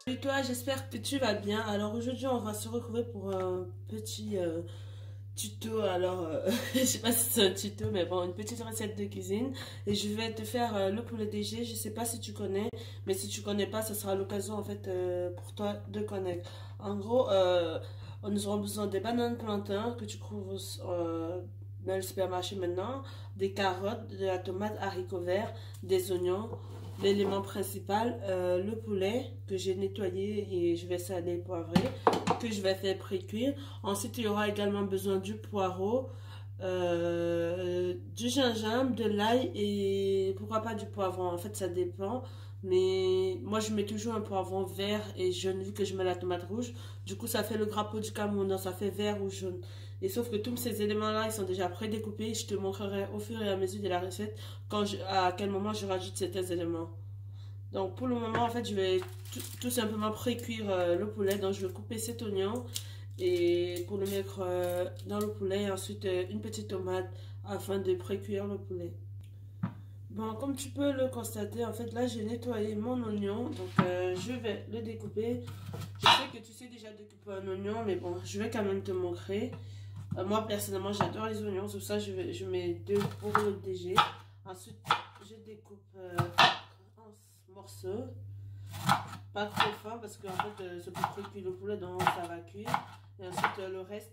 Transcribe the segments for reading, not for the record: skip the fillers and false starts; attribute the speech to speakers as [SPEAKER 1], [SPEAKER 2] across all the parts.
[SPEAKER 1] Salut toi, j'espère que tu vas bien. Alors aujourd'hui on va se retrouver pour un petit tuto. Alors je sais pas si c'est un tuto, mais bon, une petite recette de cuisine. Et je vais te faire le poulet DG. Je sais pas si tu connais, mais si tu connais pas, ça sera l'occasion en fait pour toi de connaître. En gros, nous aurons besoin des bananes plantains que tu trouves dans le supermarché maintenant, des carottes, de la tomate, haricots verts, des oignons. L'élément principal, le poulet que j'ai nettoyé et je vais saler et poivrer, que je vais faire pré-cuire. Ensuite, il y aura également besoin du poireau, du gingembre, de l'ail et pourquoi pas du poivron. En fait, ça dépend. Mais moi, je mets toujours un poivron vert et jaune vu que je mets la tomate rouge. Du coup, ça fait le grappa du Cameroun, donc ça fait vert ou jaune. Et sauf que tous ces éléments-là, ils sont déjà prédécoupés. Je te montrerai au fur et à mesure de la recette à quel moment je rajoute certains éléments. Donc pour le moment, en fait, je vais tout simplement pré-cuire le poulet. Donc je vais couper cet oignon et pour le mettre dans le poulet. Et ensuite une petite tomate afin de pré-cuire le poulet. Bon, comme tu peux le constater, en fait, là, j'ai nettoyé mon oignon. Donc je vais le découper. Je sais que tu sais déjà découper un oignon, mais bon, je vais quand même te montrer. Moi, personnellement, j'adore les oignons. Sur ça, je mets 2 pour le DG. Ensuite, je découpe en morceaux. Pas trop fin parce qu'en fait, c'est pour cuire le poulet, donc ça va cuire. Et ensuite, le reste,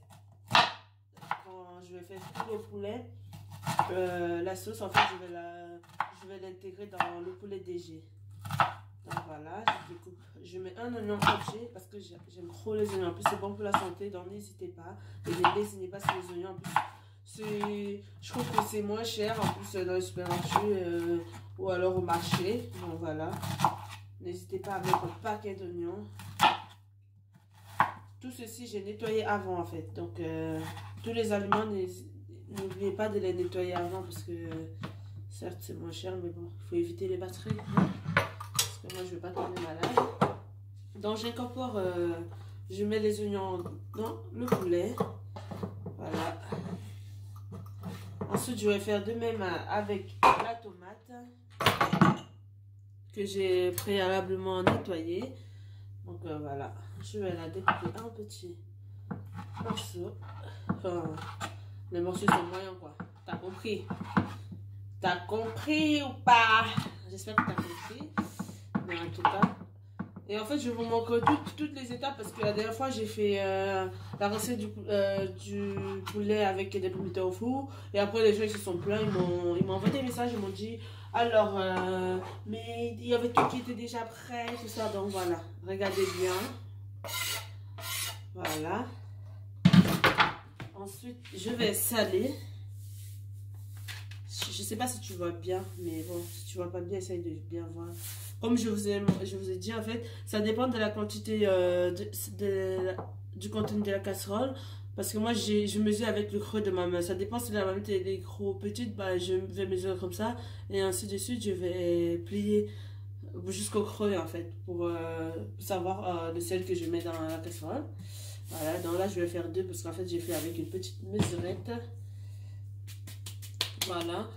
[SPEAKER 1] quand je vais faire tout le poulet, la sauce, en fait, je vais l'intégrer dans le poulet DG. Donc voilà, je découpe. Je mets un oignon entier parce que j'aime trop les oignons. En plus, c'est bon pour la santé, donc n'hésitez pas. Et ne lésinez pas sur les oignons. En plus, je trouve que c'est moins cher en plus dans le supermarché ou alors au marché. Donc voilà. N'hésitez pas à mettre un paquet d'oignons. Tout ceci, j'ai nettoyé avant en fait. Donc, tous les aliments, n'oubliez pas de les nettoyer avant parce que certes, c'est moins cher, mais bon, il faut éviter les batteries. Parce que moi, je ne veux pas tomber malade. Donc, j'incorpore, je mets les oignons dans le poulet. Voilà. Ensuite, je vais faire de même avec la tomate que j'ai préalablement nettoyée. Donc voilà, je vais la découper en petits morceaux. Enfin, les morceaux sont moyens quoi. T'as compris? T'as compris ou pas? J'espère que t'as compris. Mais en tout cas. Et en fait, je vais vous montrer toutes les étapes parce que la dernière fois, j'ai fait la recette du poulet avec des pommes de terre au four. Et après, les gens ils se sont plaints, ils m'ont envoyé des messages, ils m'ont dit alors, mais il y avait tout qui était déjà prêt, tout ça. Donc voilà, regardez bien. Voilà. Ensuite, je vais saler. Je sais pas si tu vois bien, mais bon, si tu vois pas bien, essaye de bien voir. Comme je vous ai dit, en fait, ça dépend de la quantité du contenu de la casserole. Parce que moi, je mesure avec le creux de ma main. Ça dépend si la marmite est gros ou petite, bah, je vais mesurer comme ça. Et ainsi de suite, je vais plier jusqu'au creux, en fait, pour savoir le sel que je mets dans la casserole. Voilà, donc là, je vais faire 2 parce qu'en fait, j'ai fait avec une petite mesurette. Voilà.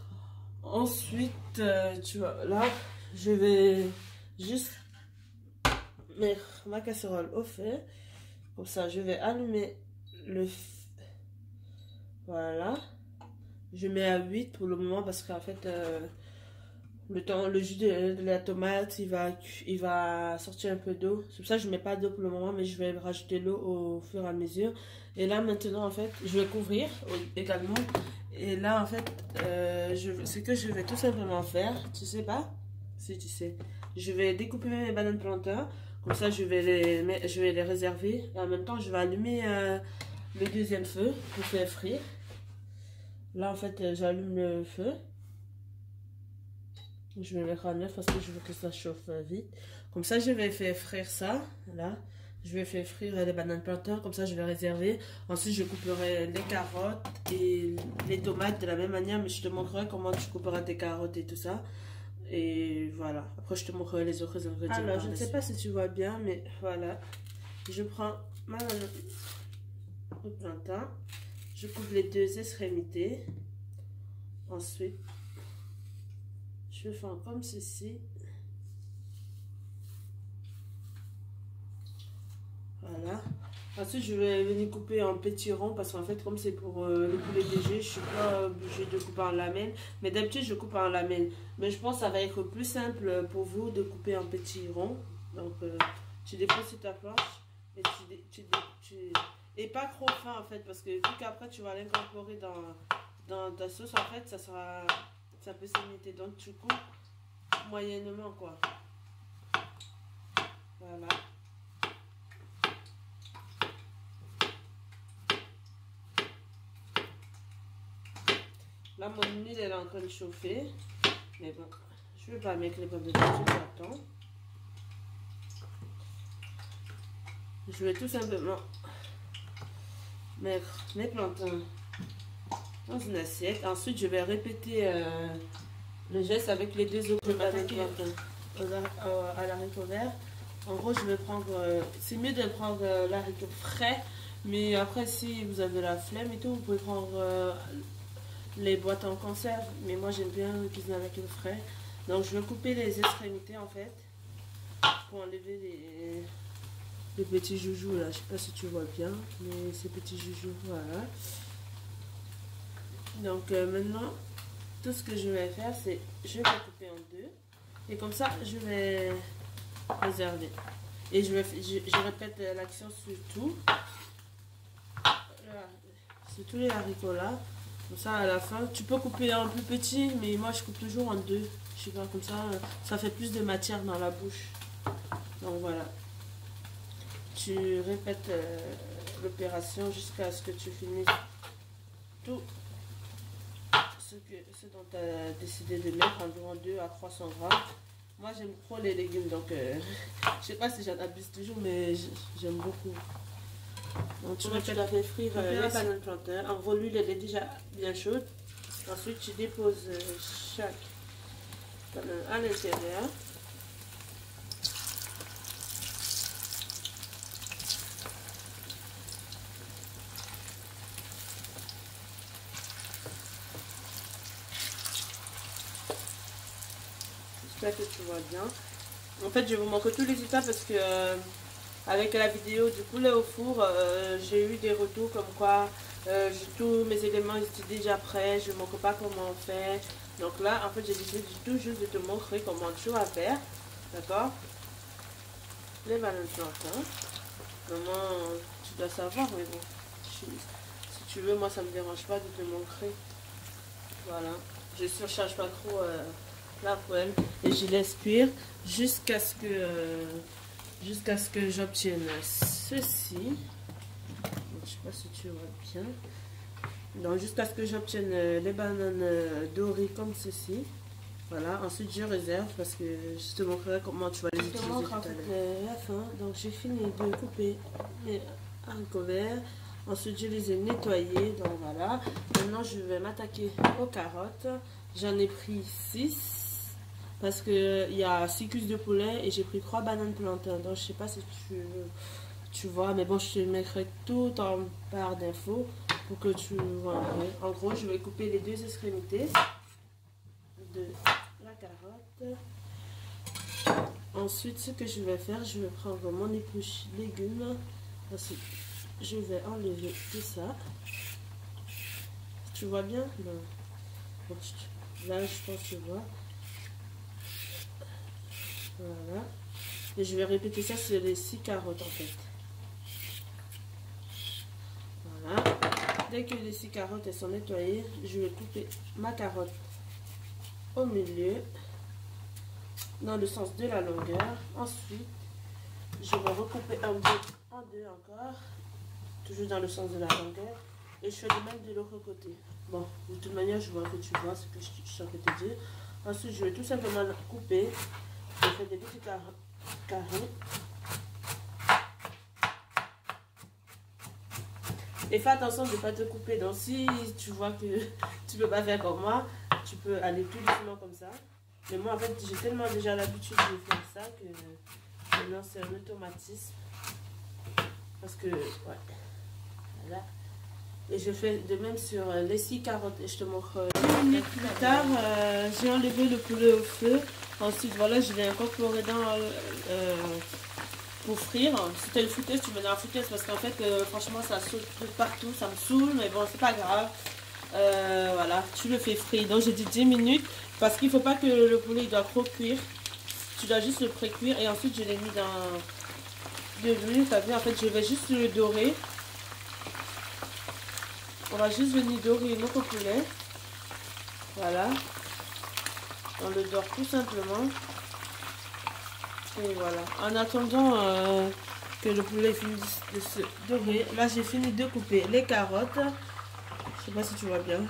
[SPEAKER 1] Ensuite, tu vois, là, je vais juste mettre ma casserole au feu. Comme ça, je vais allumer le feu. Voilà. Je mets à 8 pour le moment parce qu'en fait, le jus de la tomate, il va sortir un peu d'eau. C'est pour ça que je mets pas d'eau pour le moment, mais je vais rajouter l'eau au fur et à mesure. Et là, maintenant, en fait, je vais couvrir également. Et là, en fait, ce que je vais tout simplement faire, tu sais pas? Si tu sais. Je vais découper mes bananes plantains. Comme ça, je vais les réserver. Et en même temps, je vais allumer le deuxième feu pour faire frire. Là, en fait, j'allume le feu. Je vais mettre à 9 parce que je veux que ça chauffe vite. Comme ça, je vais faire frire ça. Là. Je vais faire frire les bananes plantains. Comme ça, je vais réserver. Ensuite, je couperai les carottes et les tomates de la même manière. Mais je te montrerai comment tu couperas tes carottes et tout ça. Et voilà. Après, je te montrerai les autres ingrédients. Alors, je ne sais pas si tu vois bien, mais voilà. Je prends ma banane au plantain. Je coupe les 2 extrémités. Ensuite, je fais comme ceci. Voilà. Ensuite, je vais venir couper en petits ronds parce qu'en fait, comme c'est pour le poulet DG, je ne suis pas obligée de couper en lamelles. Mais d'habitude, je coupe en lamelles. Mais je pense que ça va être plus simple pour vous de couper en petits ronds. Donc, tu déposes sur ta planche et et pas trop fin en fait parce que vu qu'après tu vas l'incorporer dans ta sauce, en fait, ça peut s'imiter. Donc, tu coupes moyennement quoi. Voilà. Là, mon huile elle est en train de chauffer. Mais bon, je ne vais pas mettre les pommes de terre, j'attends. Je vais tout simplement mettre mes plantains dans une assiette. Ensuite, je vais répéter le geste avec les deux autres plantains à l'haricot vert. En gros, je vais prendre... c'est mieux de prendre l'haricot frais. Mais après, si vous avez la flemme et tout, vous pouvez prendre... les boîtes en conserve, mais moi j'aime bien cuisiner avec le frais. Donc je vais couper les extrémités en fait pour enlever les petits joujoux là. Je sais pas si tu vois bien, mais ces petits joujoux, voilà. Donc maintenant, tout ce que je vais faire, c'est je vais couper en deux et comme ça je vais réserver. Et je répète l'action sur tout, sur tous les haricots là. Comme ça à la fin, tu peux couper en plus petit, mais moi je coupe toujours en deux. Je sais pas, comme ça fait plus de matière dans la bouche. Donc voilà. Tu répètes l'opération jusqu'à ce que tu finisses tout ce dont tu as décidé de mettre, environ 2 à 300 grammes. Moi j'aime trop les légumes, donc je sais pas si j'en abuse toujours, mais j'aime beaucoup. Donc tu la fais frire la banane plantain. En gros, l'huile elle est déjà bien chaude. Ensuite, tu déposes chaque banane à l'intérieur. J'espère que tu vois bien. En fait, je vais vous montrer tous les étapes parce que avec la vidéo du poulet au four, j'ai eu des retours comme quoi tous mes éléments étaient déjà prêts, je ne montre pas comment on fait. Donc là, en fait, j'ai décidé tout juste de te montrer comment tu vas faire. D'accord? Les bananes plantains. Vraiment, tu dois savoir, mais bon, si tu veux, moi ça me dérange pas de te montrer. Voilà. Je ne surcharge pas trop la poêle et je laisse cuire jusqu'à ce que j'obtienne ceci. Donc, je sais pas si tu vois bien. Donc jusqu'à ce que j'obtienne les bananes dorées comme ceci. Voilà, ensuite je réserve parce que je te montrerai comment tu vas les utiliser tout à l'heure. La fin, donc j'ai fini de couper mes haricots verts. Ensuite je les ai nettoyés, donc voilà. Maintenant je vais m'attaquer aux carottes. J'en ai pris 6 parce qu'il y a 6 cuisses de poulet et j'ai pris 3 bananes plantains. Donc je sais pas si tu vois, mais bon, je te mettrai tout en barre d'infos pour que tu vois. En gros, je vais couper les deux extrémités de la carotte. Ensuite, ce que je vais faire, je vais prendre mon épluche légumes. Ensuite, je vais enlever tout ça. Tu vois bien? Non. Bon, là, je pense que tu vois. Voilà. Et je vais répéter ça sur les 6 carottes en fait. Voilà. Dès que les 6 carottes elles sont nettoyées, je vais couper ma carotte au milieu, dans le sens de la longueur. Ensuite, je vais recouper en deux encore, toujours dans le sens de la longueur. Et je fais de même de l'autre côté. Bon, de toute manière, je vois que tu vois ce que je suis en train de te dire. Ensuite, je vais tout simplement couper. Je fais des petits carrés. Et fais attention de ne pas te couper. Donc si tu vois que tu ne peux pas faire comme moi, tu peux aller tout doucement comme ça. Mais moi en fait j'ai tellement déjà l'habitude de faire ça que maintenant c'est un automatisme. Parce que ouais. Voilà. Et je fais de même sur les 6 carottes. Et je te montre minutes plus tard, j'ai enlevé le poulet au feu. Ensuite, voilà, je l'ai incorporé dans pour frire. Si tu as une fouetteuse, tu mets dans la fouetteuse parce qu'en fait, franchement, ça saute de partout. Ça me saoule, mais bon, c'est pas grave. Voilà, tu le fais frire. Donc, j'ai dit 10 minutes parce qu'il faut pas que le poulet il doit trop cuire. Tu dois juste le pré-cuire et ensuite, je l'ai mis dans de l'huile. T'as vu, en fait, je vais juste le dorer. On va juste venir dorer notre poulet. Voilà. On le dore tout simplement. Et voilà. En attendant que le poulet finisse de se dorer, là j'ai fini de couper les carottes. Je sais pas si tu vois bien.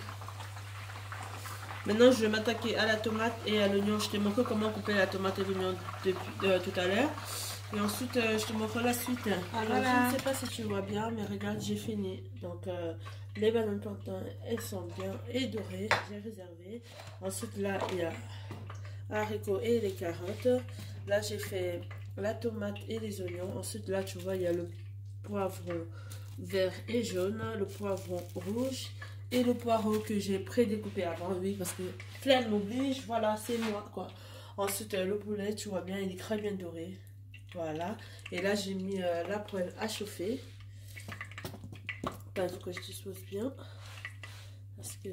[SPEAKER 1] Maintenant je vais m'attaquer à la tomate et à l'oignon. Je te montre comment couper la tomate et l'oignon depuis tout à l'heure. Et ensuite je te montre la suite. Alors voilà. Je ne sais pas si tu vois bien, mais regarde, j'ai fini. Donc les bananes plantains, elles sont bien dorées. J'ai réservé. Ensuite là il y a haricots et les carottes. Là j'ai fait la tomate et les oignons. Ensuite là tu vois il y a le poivron vert et jaune, le poivron rouge et le poireau que j'ai pré-découpé avant. Oui, parce que flemme m'oblige. Voilà, c'est moi quoi. Ensuite le poulet, tu vois bien, il est très bien doré. Voilà. Et là j'ai mis la poêle à chauffer. Il faut que je dispose bien. Parce que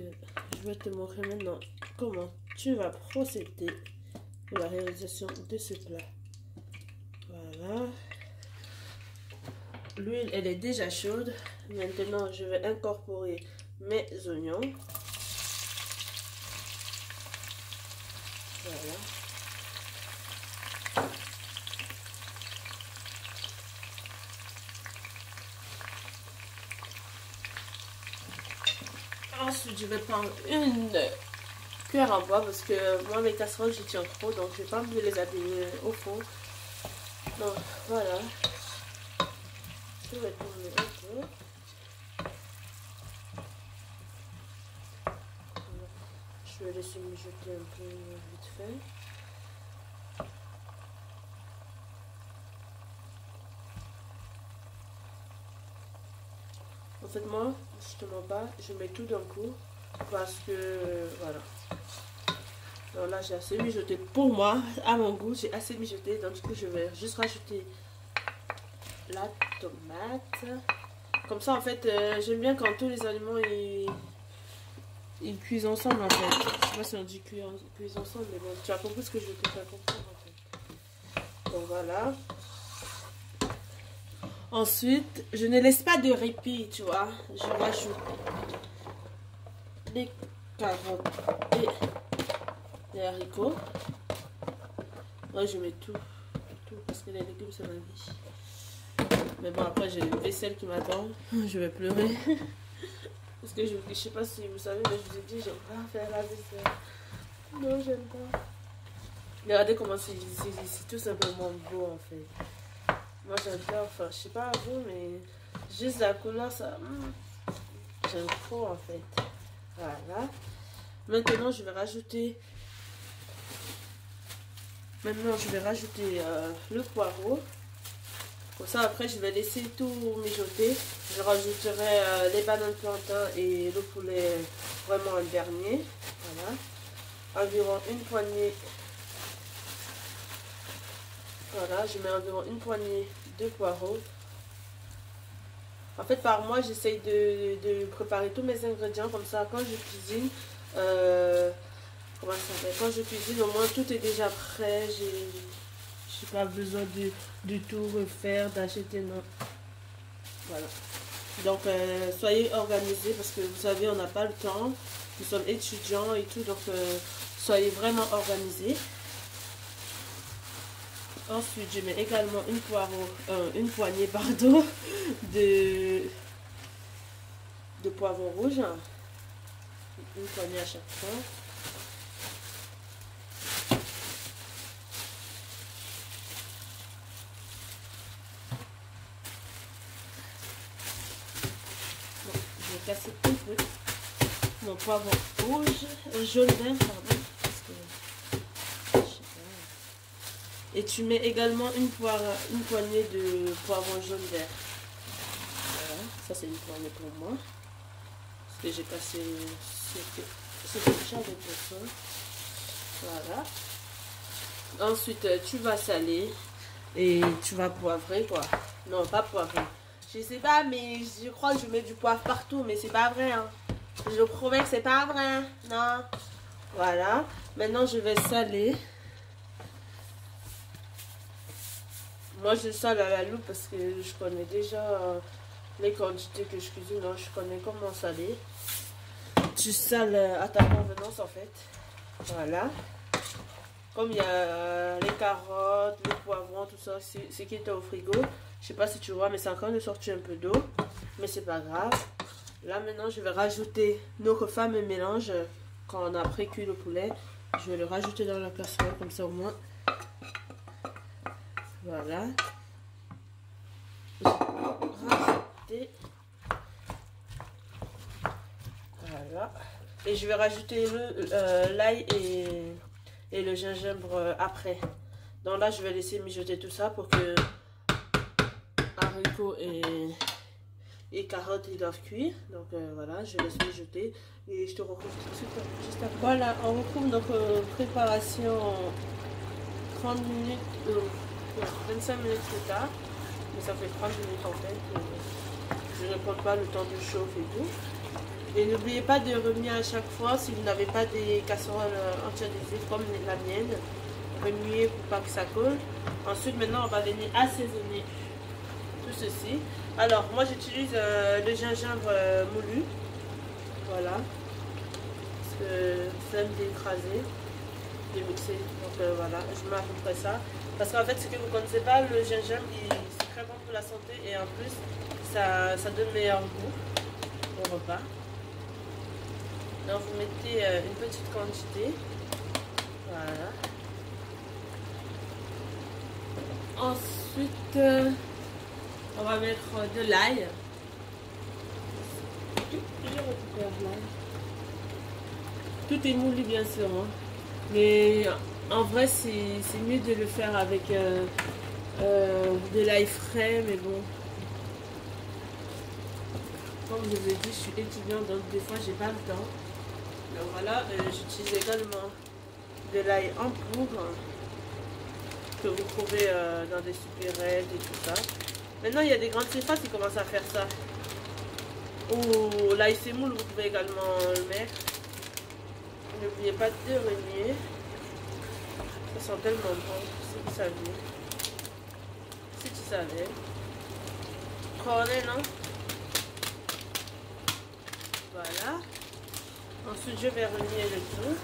[SPEAKER 1] je vais te montrer maintenant comment tu vas procéder pour la réalisation de ce plat. Voilà. L'huile, elle est déjà chaude. Maintenant, je vais incorporer mes oignons. Voilà. Ensuite, je vais prendre une cuillère en bois parce que moi, mes casseroles, je tiens trop. Donc, je vais pas me les abîmer au fond. Donc, voilà. Je vais tourner un peu. Je vais laisser mijoter un peu vite fait. En fait, moi, justement pas, je mets tout d'un coup parce que voilà. Alors là, j'ai assez mijoté pour moi, à mon goût, j'ai assez mijoté. Donc, du coup, je vais juste rajouter la tomate. Comme ça, en fait, j'aime bien quand tous les aliments ils cuisent ensemble en fait. Je sais pas si on dit cuisent ensemble, mais bon, tu as compris ce que je veux te faire comprendre en fait. Donc voilà. Ensuite, je ne laisse pas de répit, tu vois. Je rajoute les carottes et les haricots. Moi, je mets tout parce que les légumes, c'est ma vie. Mais bon, après, j'ai une vaisselle qui m'attend. Je vais pleurer. Parce que je sais pas si vous savez, mais je vous ai dit, j'aime pas faire la vaisselle. Non, j'aime pas. Regardez comment c'est tout simplement beau en fait. Moi j'adore, enfin je sais pas vous, mais juste la couleur, ça, j'aime trop en fait. Voilà. Maintenant je vais rajouter le poireau. Comme ça après je vais laisser tout mijoter. Je rajouterai les bananes plantains et le poulet vraiment en dernier. Voilà. Environ une poignée. Voilà, je mets environ une poignée de poireaux. En fait, par mois, j'essaye de préparer tous mes ingrédients. Comme ça, quand je cuisine, comment ça s'appelle? Quand je cuisine, au moins tout est déjà prêt. J'ai pas besoin de tout refaire, d'acheter, non. Voilà. Donc, soyez organisés parce que vous savez, on n'a pas le temps. Nous sommes étudiants et tout, donc soyez vraiment organisés. Ensuite, je mets également une poignée pardon, de poivron rouge. Une poignée à chaque fois. Bon, je vais casser un peu mon poivron rouge, jaune vert, pardon. Et tu mets également une poignée de poivron jaune vert. Voilà, ça c'est une poignée pour moi. Parce que j'ai cassé C'est déjà avec le feu. Voilà. Ensuite, tu vas saler et tu vas poivrer quoi. Non, pas poivrer. Je sais pas, mais je crois que je mets du poivre partout, mais c'est pas vrai. Hein. Je promets que c'est pas vrai. Non. Voilà. Maintenant, je vais saler. Moi, je sale à la loupe parce que je connais déjà les quantités que je cuisine. Donc, je connais comment saler. Tu sales à ta convenance en fait. Voilà. Comme il y a les carottes, le poivron, tout ça, c'est qui était au frigo. Je sais pas si tu vois, mais c'est encore de sortir un peu d'eau. Mais c'est pas grave. Là maintenant, je vais rajouter notre fameux mélange. Quand on a pré-cuit le poulet, je vais le rajouter dans la casserole, comme ça au moins. Voilà. Rajouter. Voilà. Et je vais rajouter l'ail et le gingembre après. Donc là, je vais laisser mijoter tout ça pour que haricots et carottes ils doivent cuire. Donc voilà, je laisse mijoter et je te retrouve tout de suite juste après. Voilà, on retrouve notre préparation 30 minutes, 25 minutes plus tard. Mais ça fait 30 minutes en fait. Je ne compte pas le temps de chauffe et tout. Et n'oubliez pas de remuer à chaque fois si vous n'avez pas des casseroles anti-adhésives comme la mienne. Remuer pour pas que ça colle. Ensuite, maintenant, on va venir assaisonner tout ceci. Alors, moi, j'utilise le gingembre moulu. Voilà. Parce que c'est d'écraser, de mixer. Donc, voilà, je mets à peu près ça. Parce qu'en fait, ce que vous ne connaissez pas, le gingembre, c'est très bon pour la santé. Et en plus, ça donne meilleur goût au repas. Donc vous mettez une petite quantité. Voilà. Ensuite, on va mettre de l'ail. Je récupère l'ail. Tout est moulu bien sûr. Hein. Mais en vrai, c'est mieux de le faire avec de l'ail frais. Mais bon. Comme je vous ai dit, je suis étudiante, donc des fois, j'ai pas le temps. Donc voilà, j'utilise également de l'ail en poudre que vous trouvez dans des supérettes et tout ça. Maintenant, il y a des grandes surfaces qui commencent à faire ça. Ou l'ail semoule, vous pouvez également le mettre. N'oubliez pas de remuer. Ça sent tellement bon, si vous saviez. Si tu savais. Cornet, non? Voilà. Ensuite, je vais remuer le tout.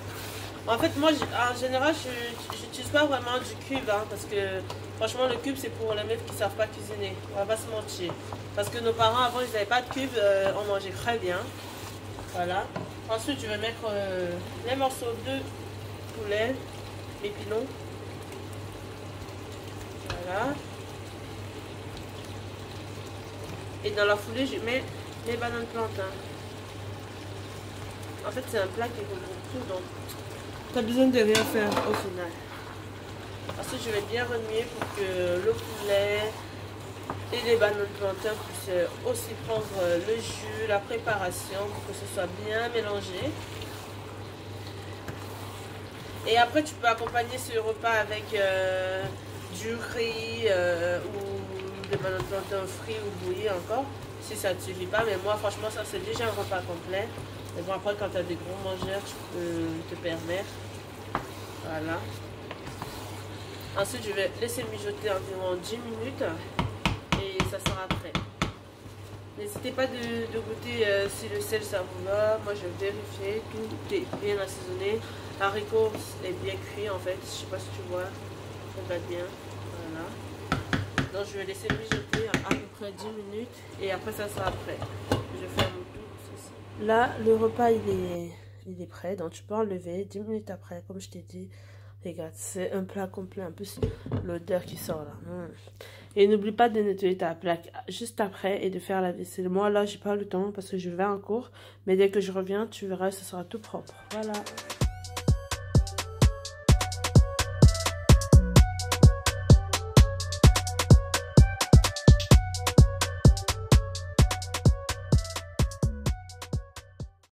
[SPEAKER 1] En fait, moi, en général, je n'utilise pas vraiment du cube. Hein, parce que, franchement, le cube, c'est pour les meufs qui ne savent pas cuisiner. On va pas se mentir. Parce que nos parents, avant, ils n'avaient pas de cube. On mangeait très bien. Voilà. Ensuite, je vais mettre les morceaux de poulet, les pilons. Voilà. Et dans la foulée, je mets les bananes plantains. En fait, c'est un plat qui regroupe tout, donc tu n'as besoin de rien faire au final. Ensuite, je vais bien remuer pour que le poulet et les bananes plantains puissent aussi prendre le jus, la préparation, pour que ce soit bien mélangé. Et après, tu peux accompagner ce repas avec du riz ou des bananes plantains frits ou bouillis encore, si ça ne te suffit pas. Mais moi, franchement, ça c'est déjà un repas complet. Mais bon, après, quand tu as des gros mangeurs, tu peux te permettre. Voilà. Ensuite, je vais laisser mijoter environ 10 minutes et ça sera prêt. N'hésitez pas de goûter si le sel ça vous va. Moi, je vais vérifier. Tout est bien assaisonné. L'haricot est bien cuit en fait. Je sais pas si tu vois. Regarde bien. Voilà. Donc, je vais laisser mijoter à peu près 10 minutes et après, ça sera prêt. Je ferme tout. Là, le repas, il est prêt. Donc, tu peux enlever 10 minutes après, comme je t'ai dit. Regarde, c'est un plat complet. Un peu l'odeur qui sort là. Et n'oublie pas de nettoyer ta plaque juste après et de faire la vaisselle. Moi, là, j'ai pas le temps parce que je vais en cours. Mais dès que je reviens, tu verras, ce sera tout propre. Voilà.